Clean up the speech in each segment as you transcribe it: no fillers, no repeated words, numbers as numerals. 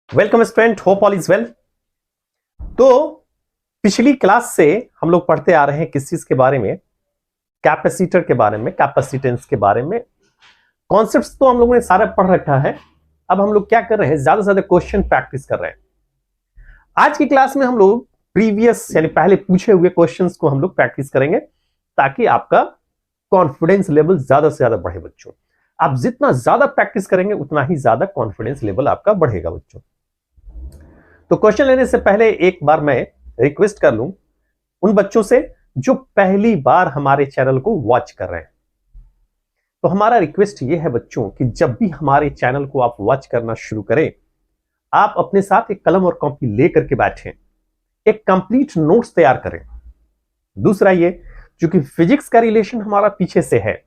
Welcome student, hope all is well. तो पिछली class से हम लोग पढ़ते आ रहे हैं किस चीज के बारे में, कैपेसिटर के बारे में, कैपेसिटेंस के बारे में। कॉन्सेप्ट्स तो हम लोगों ने सारा पढ़ रखा है। अब हम लोग क्या कर रहे हैं, ज्यादा से ज्यादा क्वेश्चन प्रैक्टिस कर रहे हैं। आज की क्लास में हम लोग प्रीवियस यानी पहले पूछे हुए क्वेश्चंस को हम लोग प्रैक्टिस करेंगे ताकि आपका कॉन्फिडेंस लेवल ज्यादा से ज्यादा बढ़े बच्चों। आप जितना ज्यादा प्रैक्टिस करेंगे उतना ही ज्यादा कॉन्फिडेंस लेवल आपका बढ़ेगा बच्चों। तो क्वेश्चन लेने से पहले एक बार मैं रिक्वेस्ट कर लूं उन बच्चों से जो पहली बार हमारे चैनल को वॉच कर रहे हैं। तो हमारा रिक्वेस्ट ये है बच्चों कि जब भी हमारे चैनल को आप वॉच करना शुरू करें, आप अपने साथ एक कलम और कॉपी लेकर के बैठें, एक कंप्लीट नोट्स तैयार करें। दूसरा ये, क्योंकि फिजिक्स का रिलेशन हमारा पीछे से है,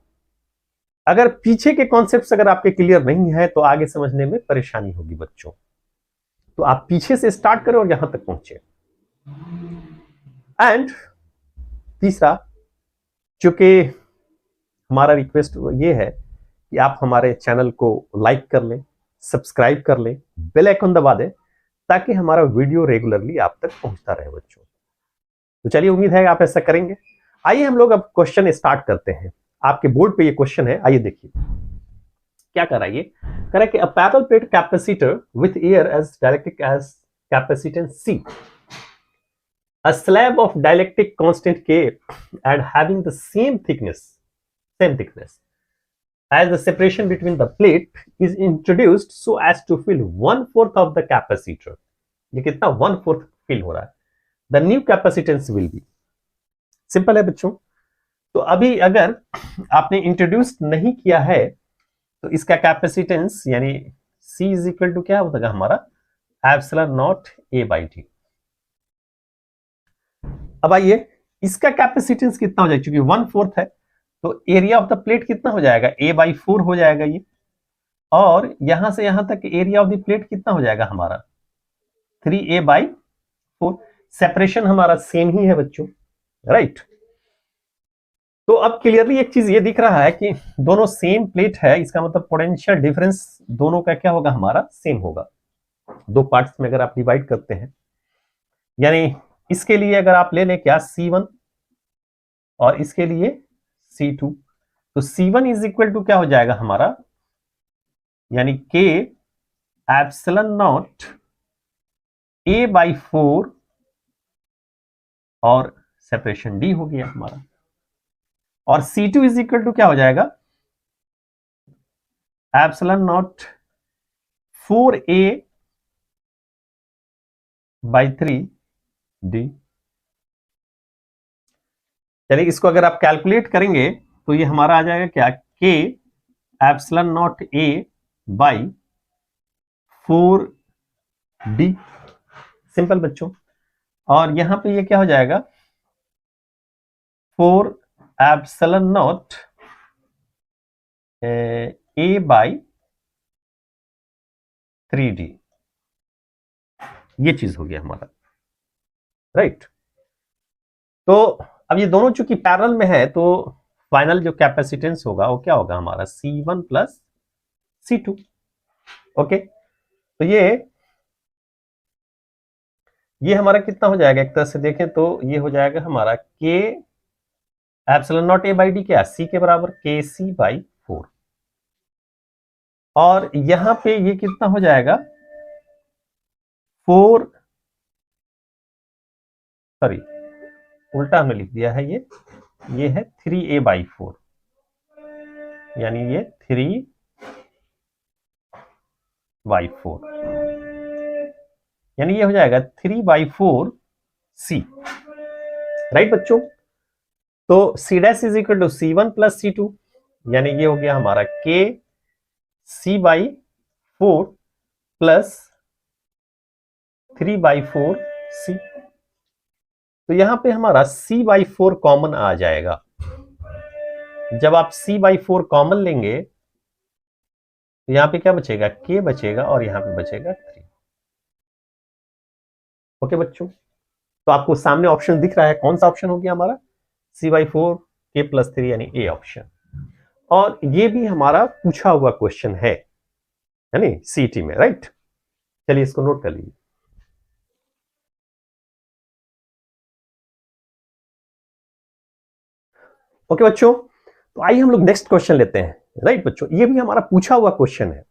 अगर पीछे के कॉन्सेप्ट्स अगर आपके क्लियर नहीं है तो आगे समझने में परेशानी होगी बच्चों। तो आप पीछे से स्टार्ट करें और यहां तक पहुंचे। एंड तीसरा, चूंकि हमारा रिक्वेस्ट ये है कि आप हमारे चैनल को लाइक कर लें, सब्सक्राइब कर लें, बेल आइकन दबा दें ताकि हमारा वीडियो रेगुलरली आप तक पहुंचता रहे बच्चों। तो चलिए, उम्मीद है आप ऐसा करेंगे। आइए हम लोग अब क्वेश्चन स्टार्ट करते हैं। आपके बोर्ड पे ये क्वेश्चन है, आइए देखिए क्या कर रहा है। ये कह रहा है कि a parallel plate capacitor with air as dielectric as capacitance C, a slab of dielectric constant K and having the same thickness as the separation between the plate is introduced so as to fill 1/4 of the capacitor. ये कितना 1/4 fill हो रहा है। The new capacitance will be, simple है बच्चों। तो अभी अगर आपने इंट्रोड्यूस नहीं किया है तो इसका कैपेसिटेंस यानी C इज इक्वल टू क्या होगा हमारा, epsilon not A by T. अब आइए, इसका कैपेसिटेंस कितना हो जाएगा, क्योंकि 1/4 है तो एरिया ऑफ द प्लेट कितना हो जाएगा, A/4 हो जाएगा ये। और यहां से यहां तक एरिया ऑफ द प्लेट कितना हो जाएगा हमारा 3A/4। सेपरेशन हमारा सेम ही है बच्चों, राइट। तो अब क्लियरली एक चीज ये दिख रहा है कि दोनों सेम प्लेट है, इसका मतलब पोटेंशियल डिफरेंस दोनों का क्या होगा हमारा, सेम होगा। दो पार्ट्स में अगर आप डिवाइड करते हैं, यानी इसके लिए अगर आप ले लें क्या C1 और इसके लिए C2, तो C1 इज इक्वल टू क्या हो जाएगा हमारा, यानी K एप्सिलॉन नॉट A/4 और सेपरेशन D हो गया हमारा। और C2 इज इक्वल टू क्या हो जाएगा, एप्सिलॉन नॉट 4A/3D। चलिए, इसको अगर आप कैलकुलेट करेंगे तो ये हमारा आ जाएगा क्या, K epsilon not A/4D। Simple बच्चों। और यहां पे ये क्या हो जाएगा, 4 एप्सिलॉन नॉट A/3D। ये चीज हो गया हमारा, राइट। तो अब ये दोनों चूंकि पैरेलल में है तो फाइनल जो कैपेसिटेंस होगा वो क्या होगा हमारा, C1 प्लस C2। ओके, तो ये हमारा कितना हो जाएगा, एक तरह से देखें तो ये हो जाएगा हमारा K एप्सिलॉन नॉट A/D क्या, C के बराबर KC/4। और यहां पे ये कितना हो जाएगा, 4, सॉरी उल्टा हमने लिख दिया है, ये है 3A/4, यानी ये 3/4, यानी ये हो जाएगा 3/4C, राइट बच्चों। तो C' is equal to C1 plus C2, यानी ये हो गया हमारा KC/4 प्लस 3/4C। तो यहां पे हमारा C/4 कॉमन आ जाएगा। जब आप C/4 कॉमन लेंगे तो यहां पे क्या बचेगा, K बचेगा और यहां पे बचेगा 3। ओके बच्चों, तो आपको सामने ऑप्शन दिख रहा है, कौन सा ऑप्शन हो गया हमारा, C/4 K प्लस 3 यानी A ऑप्शन। और ये भी हमारा पूछा हुआ क्वेश्चन है यानी CT में, राइट। चलिए इसको नोट कर लीजिए। ओके बच्चों, तो आइए हम लोग नेक्स्ट क्वेश्चन लेते हैं। राइट बच्चों, ये भी हमारा पूछा हुआ क्वेश्चन है।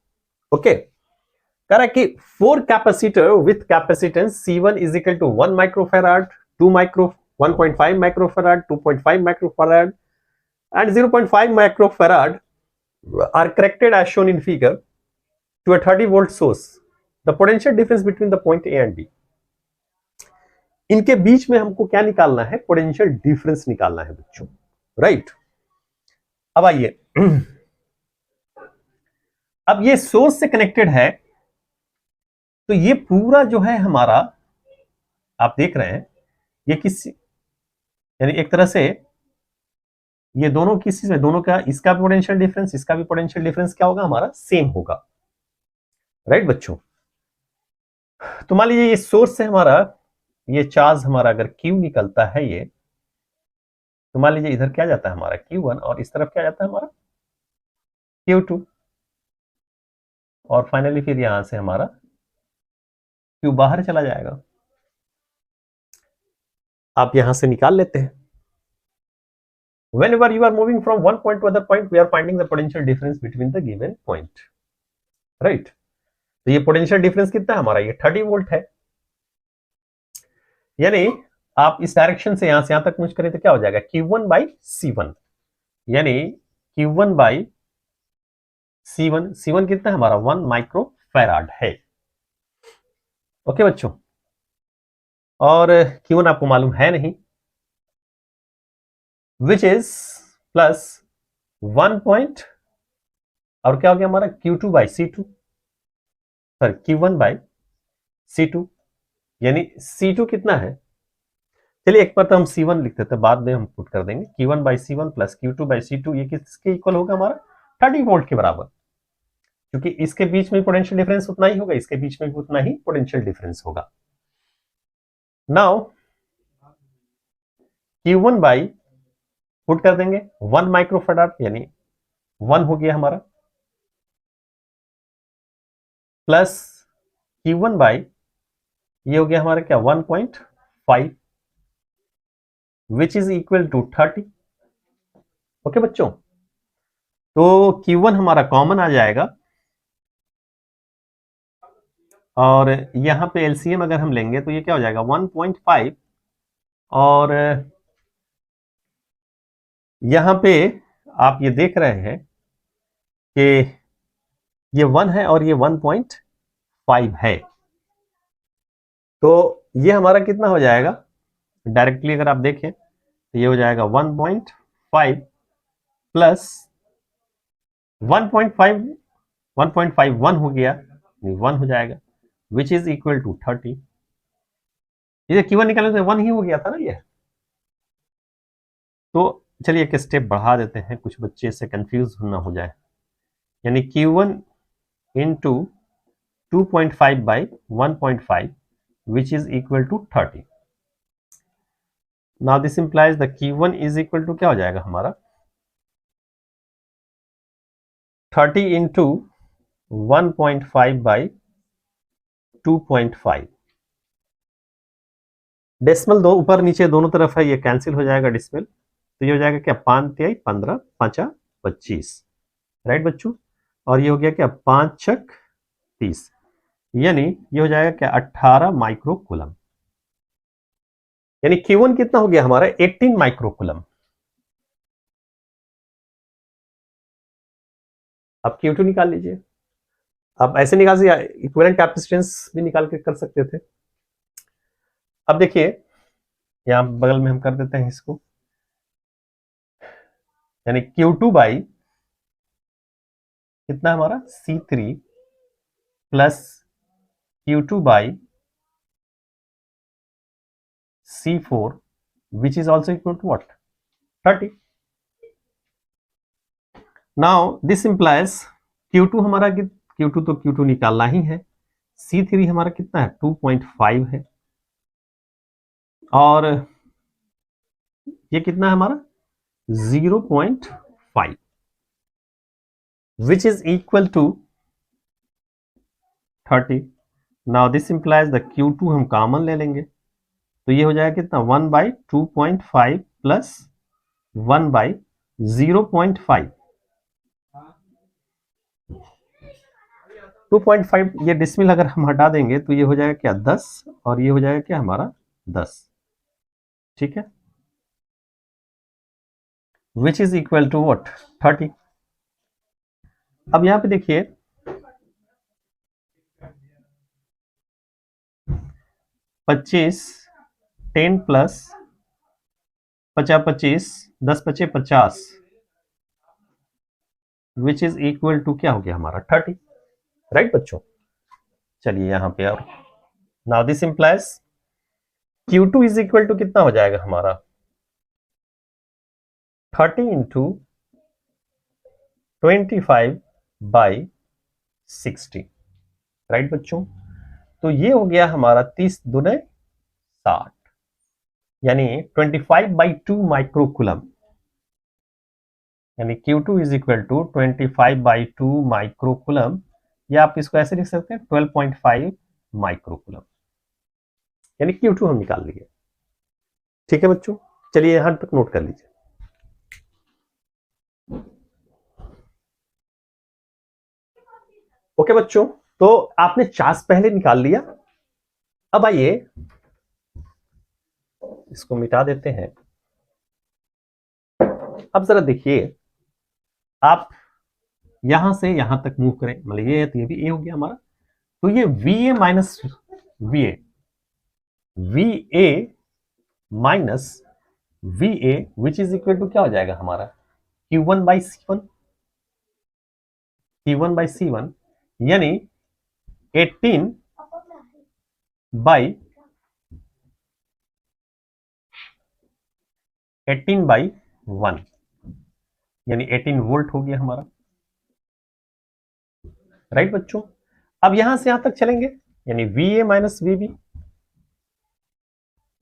ओके, कह रहा है कि 4 capacitor with capacitance C1 is equal to 1 microfarad, 2 micro 1.5 microfarad, 2.5 microfarad and 0.5 microfarad are connected as shown in figure to a 30 volt source. The potential difference between the point A and B. इनके बीच में हमको क्या निकालना है? Potential difference निकालना है बच्चों। Right, अब आइए, अब ये सोर्स से कनेक्टेड है, तो ये पूरा जो है हमारा, आप देख रहे हैं, ये किस, यानी एक तरह से ये दोनों किस चीज में, दोनों का, इसका भी पोटेंशियल डिफरेंस, इसका भी पोटेंशियल डिफरेंस क्या होगा हमारा? सेम होगा। राइट बच्चों, तो मान लीजिए ये सोर्स से हमारा ये चार्ज हमारा अगर Q निकलता है ये, तो मान लीजिए इधर क्या जाता है हमारा Q1 और इस तरफ क्या जाता है हमारा Q2, और फाइनली फिर यहां से हमारा Q बाहर चला जाएगा। आप यहां से निकाल लेते हैं। Whenever you are moving from one point to other point, we are finding the potential difference between the given point. Right? तो ये पोटेंशियल डिफरेंस कितना है हमारा? ये 30 वोल्ट है। यानी आप इस डायरेक्शन से यहां तक मूव करें तो क्या हो जाएगा? Q1 by C1, यानी Q1 by C1, C1 कितना है हमारा? 1 माइक्रो फैराड है। ओके बच्चों, और Q1 आपको मालूम है नहीं, विच इज प्लस 1 पॉइंट, और क्या हो गया हमारा? Q2 by C2, sorry Q1 by C2, यानी C2 कितना है? चलिए एक बार तो हम C1 लिख देते हैं, बाद में हम पुट कर देंगे। Q1 by C1 plus Q2 by C2, ये किसके इक्वल होगा हमारा? 30 वोल्ट के बराबर, क्योंकि इसके बीच में पोटेंशियल डिफरेंस उतना ही होगा, इसके बीच में भी उतना ही पोटेंशियल डिफरेंस होगा। नाउ Q1 by पुट कर देंगे 1 माइक्रोफैराड, यानी 1 हो गया हमारा, प्लस Q1 by ये हो गया हमारा क्या? 1.5, which is equal to 30। Okay बच्चों, तो Q1 हमारा कॉमन आ जाएगा, और यहां पे एलसीएम अगर हम लेंगे तो ये क्या हो जाएगा? 1.5, और यहां पे आप ये देख रहे हैं कि ये 1 है और ये 1.5 है, तो ये हमारा कितना हो जाएगा? डायरेक्टली अगर आप देखें तो ये हो जाएगा 1.5 प्लस 1.5, 1.51 हो गया, 1 हो जाएगा, विच इज इक्वल टू 30। ये Q1 निकालने से 1 ही हो गया था ना ये। तो चलिए एक स्टेप बढ़ा देते हैं, कुछ बच्चे से कंफ्यूज ना हो जाए, यानी Q1 into 2.5 by 1.5, which is equal to 30. Now this implies the Q1 is equal to क्या हो जाएगा हमारा? 30 into 1.5 by 2.5। डेसिमल दो ऊपर नीचे दोनों तरफ है, ये कैंसिल हो जाएगा डेसिमल, तो ये हो जाएगा क्या? 5 तिहाई 15, 5 25। राइट बच्चों, और ये हो गया क्या? 5 छक 30, यानी ये हो जाएगा क्या? 18 माइक्रो कूलम, यानी Q1 कितना हो गया हमारा? 18 माइक्रो कूलम। अब Q2 निकाल लीजिए। आप ऐसे निकाल सकते, इक्विवेलेंट कैपेसिटेंस भी निकाल के कर सकते थे। अब देखिए यहां बगल में हम कर देते हैं इसको, यानी Q2 बाई कितना हमारा? C3 plus Q2 by C4, which is also equal to what? 30. Now this implies Q2 हमारा Q2 तो Q2 निकालना ही है, C3 हमारा कितना है? 2.5 है, और ये कितना है हमारा? 0.5, which is equal to 30। Now this implies the Q2 हम कॉमन ले लेंगे, तो ये हो जाएगा कितना 1/2.5 प्लस 1/0.5। 2.5 ये डिसमिल अगर हम हटा देंगे तो ये हो जाएगा क्या 10, और ये हो जाएगा क्या हमारा 10, ठीक है, which is equal to what 30। अब यहां पे देखिए 25 10 प्लस 25 10 पचे 50 विच इज इक्वल टू क्या हो गया हमारा 30, राइट बच्चों। चलिए यहां पे और now this implies Q2 is equal to कितना हो जाएगा हमारा 30 इंटू 25/60, राइट बच्चों। तो ये हो गया हमारा 30 दूने 60, यानी 25/2 माइक्रोकुलम, यानी Q2 is equal to 25/2 microcoulomb, या आप इसको ऐसे लिख सकते हैं 12.5 माइक्रोकुलम, यानी Q2 हम निकाल लिए। ठीक है बच्चों, चलिए यहां तक नोट कर लीजिए। ओके बच्चों, तो आपने चार्ज पहले निकाल लिया। अब आइए इसको मिटा देते हैं। अब जरा देखिए, आप यहां से यहां तक मूव करें, मतलब ये है तो ये भी ए हो गया हमारा, तो ये VA minus VA, VA minus VA which is equal to क्या हो जाएगा हमारा Q1/C1, Q1/C1 यानी 18/1, यानी 18 वोल्ट हो गया हमारा, राइट बच्चों। अब यहां से यहां तक चलेंगे, यानी VA minus VB,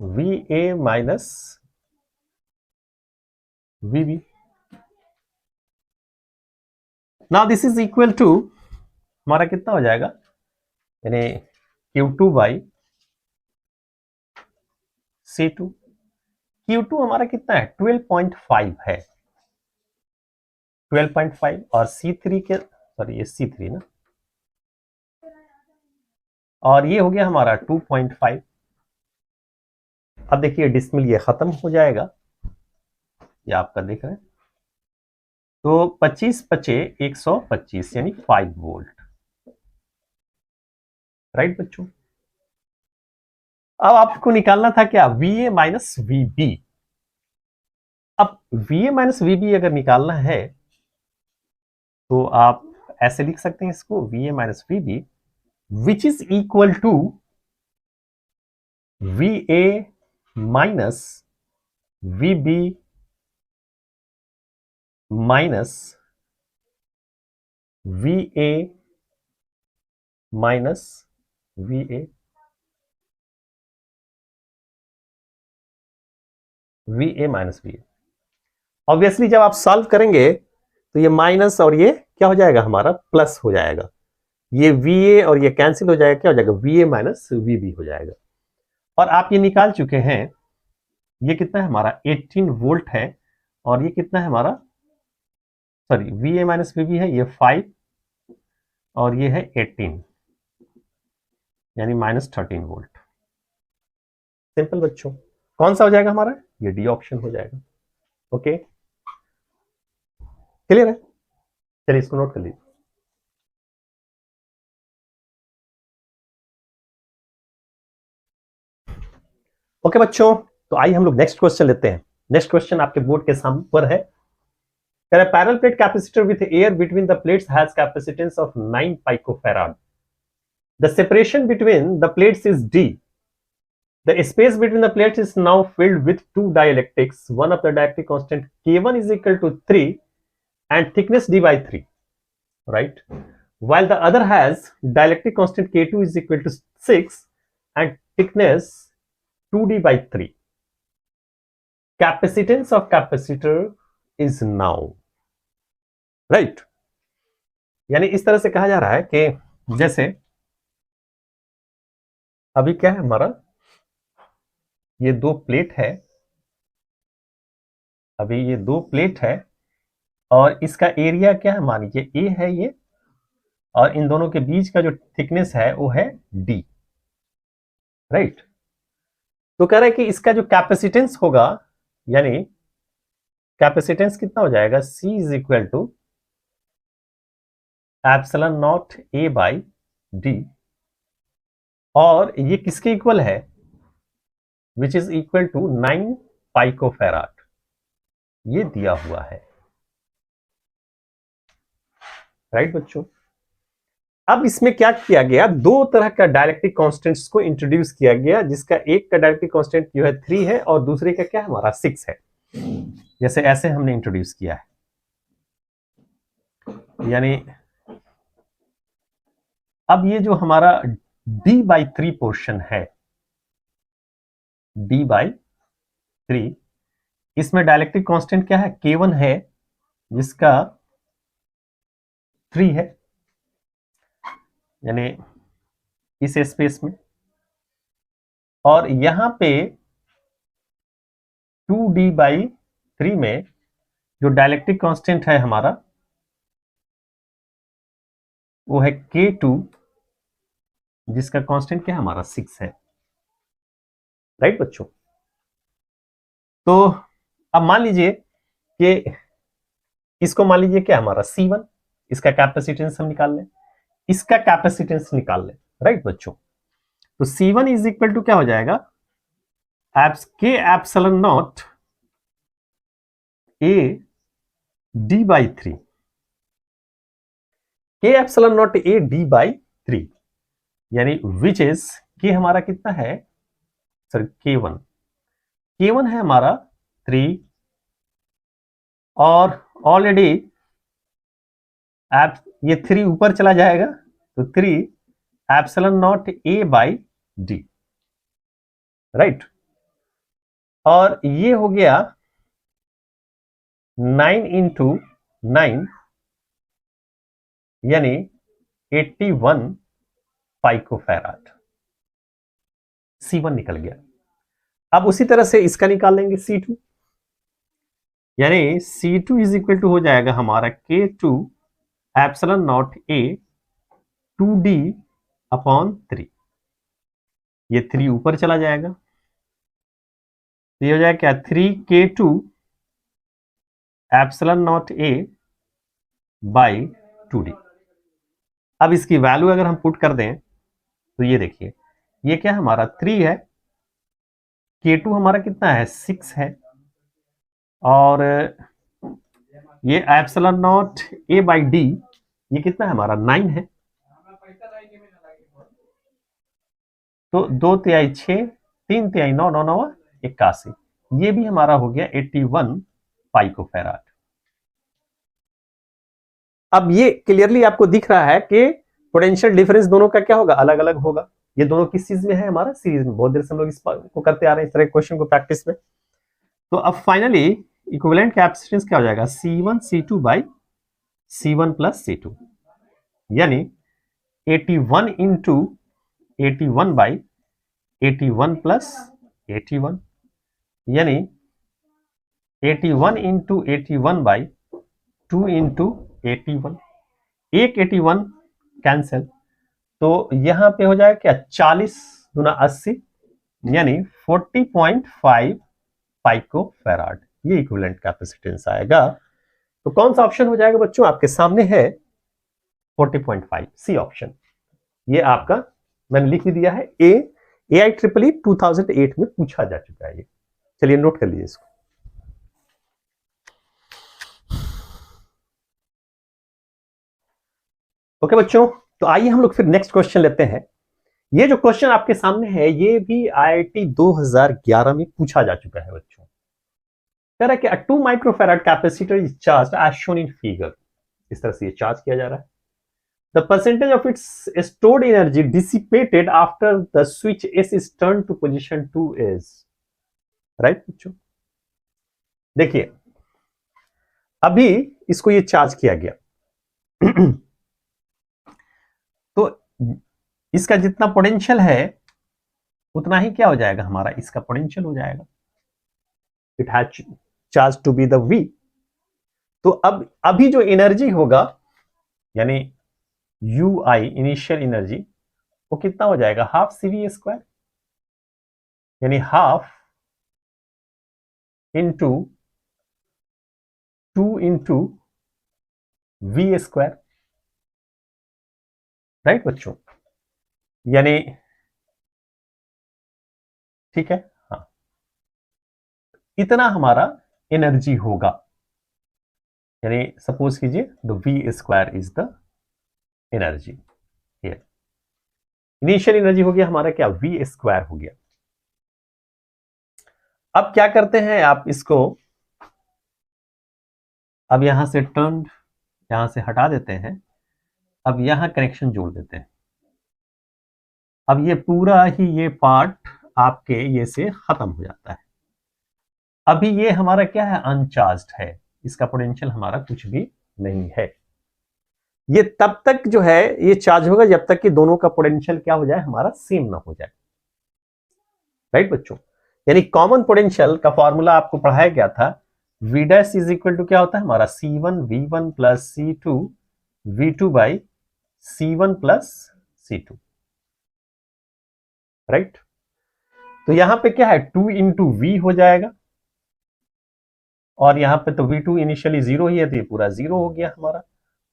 VA minus VB, now this is equal to हमारा कितना हो जाएगा, यानी Q2/C2। Q2 हमारा कितना है 12.5 है, 12.5, और C3 के सॉरी ये C3 ना, और ये हो गया हमारा 2.5। अब देखिए डिसमिल ये खत्म हो जाएगा, ये आपका देख रहे हैं, तो 25 पचे 125 यानी 5 वोल्ट, राइट बच्चों। अब आपको निकालना था क्या VA माइनस VB। अब VA माइनस VB अगर निकालना है तो आप ऐसे लिख सकते हैं इसको VA minus VB which is equal to VA minus VB minus VA minus VA, VA minus VA। Obviously जब आप सॉल्व करेंगे तो ये माइनस और ये क्या हो जाएगा हमारा प्लस हो जाएगा, ये VA और ये कैंसिल हो जाएगा, क्या हो जाएगा VA माइनस VB हो जाएगा। और आप ये निकाल चुके हैं, ये कितना है हमारा 18 वोल्ट है, और ये कितना है हमारा सॉरी VA माइनस VB है ये 5, और ये है 18 यानी -13 वोल्ट। सिंपल बच्चों, कौन सा हो जाएगा हमारा, ये डी ऑप्शन हो जाएगा। ओके क्लियर है, चलिए इसको नोट कर लीजिए। ओके बच्चों, तो आइए हम लोग नेक्स्ट क्वेश्चन लेते हैं। नेक्स्ट क्वेश्चन आपके बोर्ड के सामने पर है। A parallel plate capacitor with air between the plates has capacitance of 9 picofarad. The separation between the plates is D. The space between the plates is now filled with two dielectrics. One of the dielectric constant K1 is equal to 3 and thickness D by 3, right? While the other has dielectric constant K2 is equal to 6 and thickness 2D by 3. Capacitance of capacitor is now, right? यानी इस तरह से कहा जा रहा है कि जैसे अभी क्या है हमारा, ये दो प्लेट है, अभी ये दो प्लेट है और इसका एरिया क्या है, मान लीजिए ए है ये, और इन दोनों के बीच का जो थिकनेस है वो है डी, राइट। तो कह रहा है कि इसका जो कैपेसिटेंस होगा, यानी कैपेसिटेंस कितना हो जाएगा, C is equal to epsilon nought A by d, और ये किसके इक्वल है, which is equal to 9 picofarad, ये दिया हुआ है, राइट बच्चों। अब इसमें क्या किया गया, दो तरह का डायलेक्ट्रिक कांस्टेंट्स को इंट्रोड्यूस किया गया, जिसका एक का डायलेक्ट्रिक कांस्टेंट जो है 3 है और दूसरे का क्या है हमारा 6 है, जैसे ऐसे हमने इंट्रोड्यूस किया है। यानी अब ये जो हमारा d/3 पोर्शन है, d/3, इसमें डायलेक्ट्रिक कांस्टेंट क्या है, K1 है, जिसका 3 है, यानी इस स्पेस में, और यहां पे 2d/3 में जो डायलेक्ट्रिक कांस्टेंट है हमारा वो है K2, जिसका कांस्टेंट क्या है हमारा 6 है, राइट बच्चों। तो अब मान लीजिए कि इसको मान लीजिए क्या हमारा C1, इसका कैपेसिटेंस हम निकाल लें, इसका कैपेसिटेंस निकाल लें, राइट बच्चों। तो C1 इज इक्वल टू क्या हो जाएगा, के एप्सिलॉन नॉट ए d/3, के एप्सिलॉन नॉट ए d/3, यानी विच इज के हमारा कितना है, सर K1 है हमारा 3, और ऑलरेडी ये 3 ऊपर चला जाएगा, तो 3 epsilon nought A by D, right. और ये हो गया 9 इंटू 9, यानी 81 पाइकोफेराड, C1 निकल गया। अब उसी तरह से इसका निकाल लेंगे C2, यानी C2 इज इक्वल टू हो जाएगा हमारा K2 एप्सिलॉन नॉट ए 2d/3, ये 3 ऊपर चला जाएगा, तो ये हो जाएगा क्या, 3K2 epsilon nought A by 2d। अब इसकी वैल्यू अगर हम पुट कर दें तो ये देखिए, ये क्या हमारा 3 है, K2 हमारा कितना है 6 है, और ये epsilon nought A by D ये कितना है हमारा 9 है, तो 2 तिहाई 6, 3 तिहाई 9, 9 9 81, ये भी हमारा हो गया 81 पाइकोफेराड। अब ये क्लियरली आपको दिख रहा है कि पोटेंशियल डिफरेंस दोनों का क्या होगा, अलग अलग होगा। ये दोनों किस चीज में है हमारा, सीरीज में। बहुत देर से हम लोग इसको करते आ रहे हैं, इस तरह के क्वेश्चन को प्रैक्टिस में। तो अब फाइनली इक्विवेलेंट कैपेसिटेंस क्या हो जाएगा, C1 C2 by C1 plus C2, यानी 81 इंटू 81 बाई 81 प्लस 81, यानी 81 इंटू 81 बाई 2 इंटू 81, एक 81 कैंसिल, तो यहां पे हो जाएगा क्या, 40 गुना 80, यानी 40.5 पाइकोफेराड, ये इक्विवेलेंट कैपेसिटेंस आएगा। तो कौन सा ऑप्शन हो जाएगा बच्चों, आपके सामने है 40.5, सी ऑप्शन। ये आपका मैंने लिख भी दिया है, AIEEE 2008 में पूछा जा चुका है ये। चलिए नोट कर लीजिए इसको। ओके बच्चों, तो आइए हम लोग फिर नेक्स्ट क्वेश्चन लेते हैं। ये जो क्वेश्चन आपके सामने है ये भी IIT 2011 में पूछा जा चुका है बच्चों। कह रहा है कि 2 microfarad capacitor is charged as shown in figure, इस तरह से ये चार्ज किया जा रहा है। The percentage of its stored energy dissipated after the switch S is turn to position 2 is, right बच्चों। देखिए अभी इसको ये चार्ज किया गया तो इसका जितना पोटेंशियल है उतना ही क्या हो जाएगा हमारा इसका पोटेंशियल हो जाएगा. It has charge to be the V. तो अब अभी जो एनर्जी होगा यानी UI इनिशियल एनर्जी वो कितना हो जाएगा हाफ CV², यानी half into 2 into V². Right बच्चों, यानी ठीक है. हाँ, इतना हमारा एनर्जी होगा. यानी सपोज कीजिए the V² is the energy here. Initial energy हो गया हमारा क्या V² हो गया. अब क्या करते हैं आप इसको, अब यहां से टर्न यहां से हटा देते हैं. अब यहां कनेक्शन जोड़ देते हैं. अब ये पूरा ही ये पार्ट आपके ये से खत्म हो जाता है. अभी ये हमारा क्या है अनचार्ज्ड है, इसका पोटेंशियल हमारा कुछ भी नहीं है. ये तब तक जो है ये चार्ज होगा जब तक कि दोनों का पोटेंशियल क्या हो जाए हमारा सेम ना हो जाए. राइट बच्चों, यानी कॉमन पोटेंशियल का फॉर्मूला आपको पढ़ाया गया था. V dash is equal to क्या होता है हमारा C1 V1 plus C2 V2 by C1 plus C2. Right, तो यहां पे क्या है 2 इंटू V हो जाएगा और यहां पे तो V2 इनिशियली 0 ही है तो ये पूरा 0 हो गया हमारा.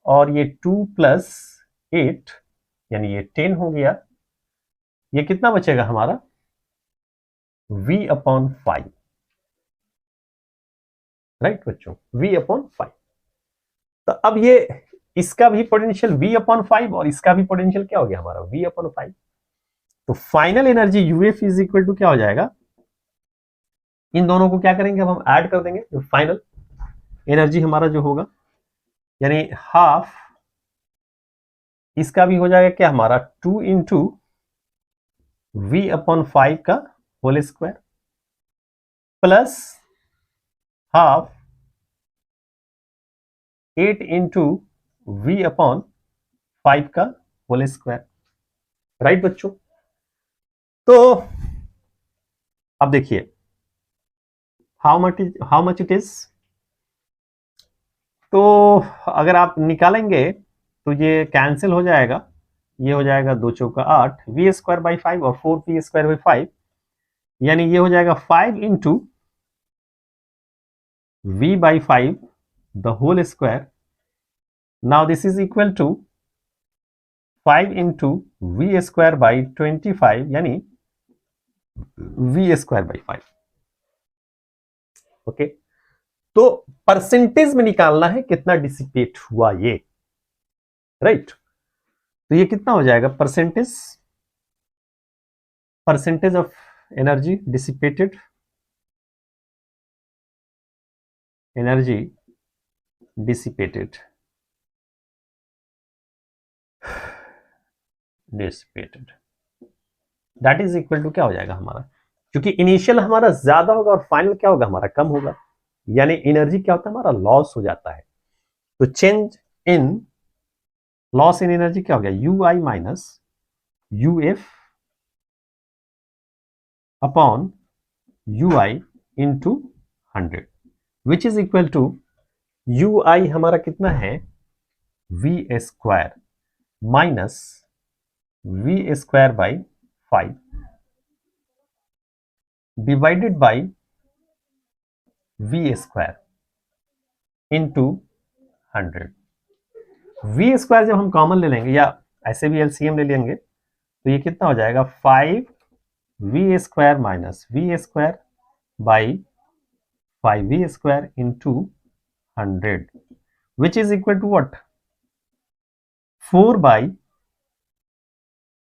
और ये 2 प्लस 8 यानी ये 10 हो गया. ये कितना बचेगा हमारा V/5. राइट बच्चों, V/5. तो अब ये इसका भी पोटेंशियल V/5 और इसका भी पोटेंशियल क्या हो गया हमारा V/5. तो final energy UF is equal to क्या हो जाएगा, इन दोनों को क्या करेंगे अब हम ऐड कर देंगे. जो फाइनल एनर्जी हमारा जो होगा यानी हाफ इसका भी हो जाएगा क्या हमारा 2 इंटू V/5 का whole square plus half 8 into V/5 का होल स्क्वायर. राइट बच्चों, तो अब देखिए हाउ मच इट इज. तो अगर आप निकालेंगे तो ये कैंसिल हो जाएगा. ये हो जाएगा 2 चौका 8 V²/5 और 4V²/5 यानी ये हो जाएगा 5 into V/5 the whole square. Now this is equal to 5 into V²/25 यानी V²/5. ओके, तो परसेंटेज में निकालना है कितना डिसिपेट हुआ ये. राइट, तो ये कितना हो जाएगा percentage of energy dissipated. Energy dissipated that is equal to क्या हो जाएगा हमारा, क्योंकि इनिशियल हमारा ज्यादा होगा और फाइनल क्या होगा हमारा कम होगा. यानी एनर्जी क्या होता है हमारा लॉस हो जाता है. तो change in loss in energy क्या हो गया UI minus UF upon UI into 100 which is equal to UI हमारा कितना है V² minus V²/5 divided by V² into 100. V² जब हम कॉमन ले लेंगे या ऐसे भी LCM ले लेंगे तो ये कितना हो जाएगा 5V² minus V² by 5V² into 100 which is equal to what 4 by,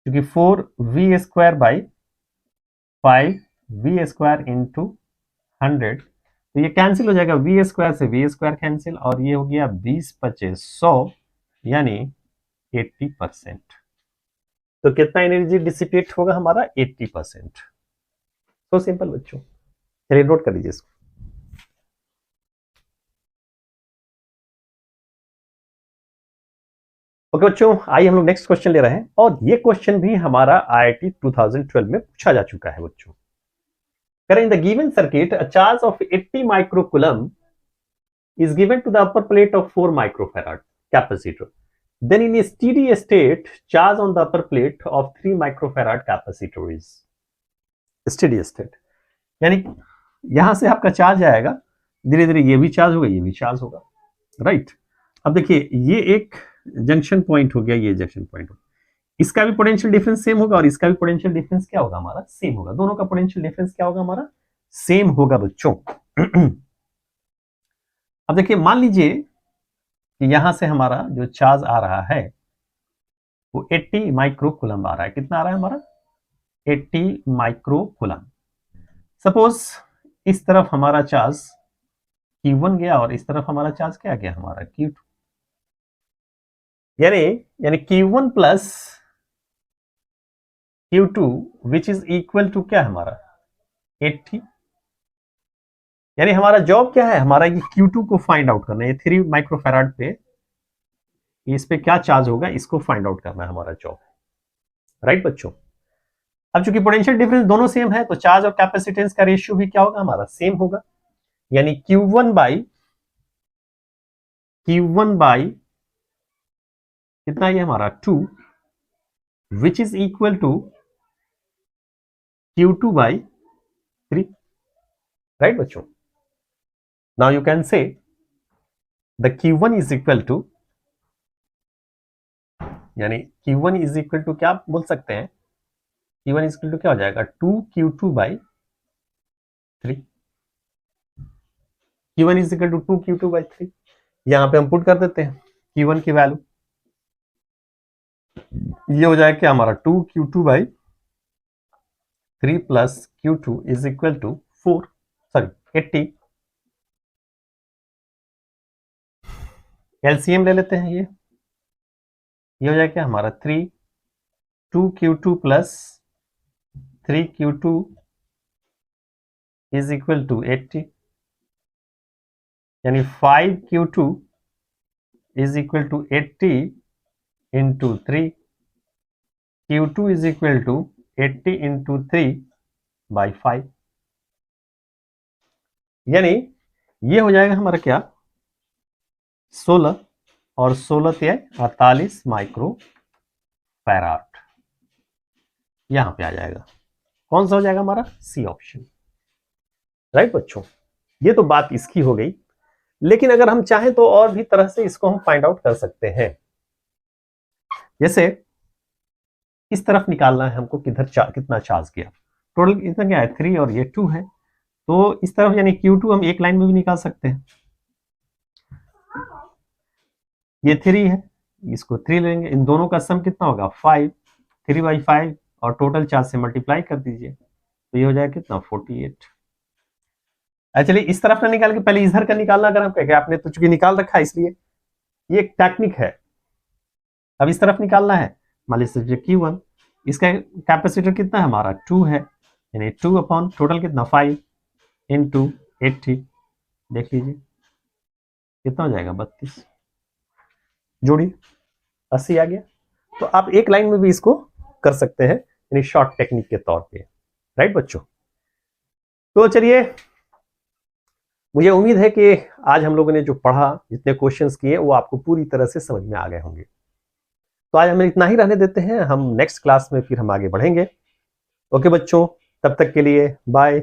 क्योंकि 4V²/5V² इंटू 100 तो ये कैंसिल हो जाएगा. V² से V² कैंसिल और ये हो गया 20/25 यानी 80%. तो कितना एनर्जी डिसिपेट होगा हमारा 80%. तो सिंपल बच्चों, चलिए नोट कर लीजिए इसको. ओके बच्चों, आइए हम लोग नेक्स्ट क्वेश्चन ले रहे हैं, और ये क्वेश्चन भी हमारा IIT 2012 में पूछा जा चुका है बच्चों। In the given circuit a charge of 80 microcoulomb is given to the upper plate of 4 microfarad capacitor. Then in a steady state, charge on the upper plate of 3 microfarad capacitor is steady state. यानी यहां से आपका charge आएगा, धीरे धीरे ये भी charge होगा, ये भी चार्ज होगा, राइट। अब देखिए ये एक जंक्शन पॉइंट हो गया, ये जंक्शन पॉइंट हो, इसका भी पोटेंशियल डिफरेंस सेम होगा और इसका भी पोटेंशियल डिफरेंस क्या होगा हमारा, सेम होगा। दोनों का पोटेंशियल डिफरेंस क्या होगा हमारा, सेम होगा बच्चों। अब देखिए मान लीजिए कि यहां से हमारा जो चार्ज आ रहा है वो 80 माइक्रोकूलम आ रहा है। कितना आ रहा है हमारा, 80 माइक्रोकूलम। सपोज इस तरफ हमारा चार्ज Q1 गया और इस तरफ हमारा चार्ज क्या गया हमारा Q2, यानी Q1 plus Q2 which is equal to क्या हमारा 80। यानी हमारा जॉब क्या है, हमारा ये Q2 को फाइंड आउट करना है। ये 3 माइक्रोफैराड पे इस पे क्या चार्ज होगा, इसको फाइंड आउट करना है हमारा जॉब, राइट बच्चों। अब चूंकि पोटेंशियल डिफरेंस दोनों सेम है तो चार्ज और कैपेसिटेंस का रेशियो भी क्या होगा हमारा, सेम होगा। यानी Q1 बाई कितना ये हमारा 2 which is equal to Q2 by 3, right बच्चों। Now you can say the Q1 is equal to, यानी Q1 is equal to क्या बोल सकते हैं, Q1 is equal to क्या हो जाएगा 2Q2 by 3। Q1 is equal to 2Q2 by 3। यहां पे हम पुट कर देते हैं Q1 की वैल्यू, ये हो जाएगा क्या हमारा 2Q2 by 3 plus Q2 is equal to 80। LCM ले लेते हैं, ये हो जाएगा क्या हमारा 2Q2 plus 3Q2 is equal to 80, यानी 5Q2 is equal to 80 into 3, Q2 is equal to 80 into 3 by 5, यानी ये हो जाएगा हमारा क्या 16 और 16 से 48 माइक्रो फैराड, यहां पे आ जाएगा। कौन सा हो जाएगा हमारा, सी ऑप्शन, राइट बच्चों। ये तो बात इसकी हो गई, लेकिन अगर हम चाहें तो और भी तरह से इसको हम फाइंड आउट कर सकते हैं। जैसे इस तरफ निकालना है हमको, किधर कितना चार्ज किया, टोटल इतना क्या है 3 और ये 2 है, तो इस तरफ यानी Q2 हम एक लाइन में भी निकाल सकते हैं। ये 3 है, इसको 3 लेंगे, इन दोनों का सम कितना होगा 5, 3/5 और टोटल चार्ज से मल्टीप्लाई कर दीजिए तो ये हो जाएगा कितना 48। एक्चुअली इस तरफ ना निकाल के पहले इधर का निकालना, अगर हम कहें आपने तो चूंकि निकाल रखा है इसलिए ये एक टेक्निक है। अब इस तरफ निकालना है, मान लीजिए Q1, इसका कैपेसिटर कितना है हमारा 2 है, यानी 2 अपॉन टोटल कितना 5 इंटू 80, देख लीजिए कितना हो जाएगा 32, जोड़िए 80 आ गया। तो आप एक लाइन में भी इसको कर सकते हैं, यानी शॉर्ट टेक्निक के तौर पे, राइट बच्चों। तो चलिए, मुझे उम्मीद है कि आज हम लोगों ने जो पढ़ा, जितने क्वेश्चंस किए वो आपको पूरी तरह से समझ में आ गए होंगे। तो आज हमें इतना ही रहने देते हैं, हम नेक्स्ट क्लास में फिर हम आगे बढ़ेंगे। ओके बच्चों, तब तक के लिए बाय।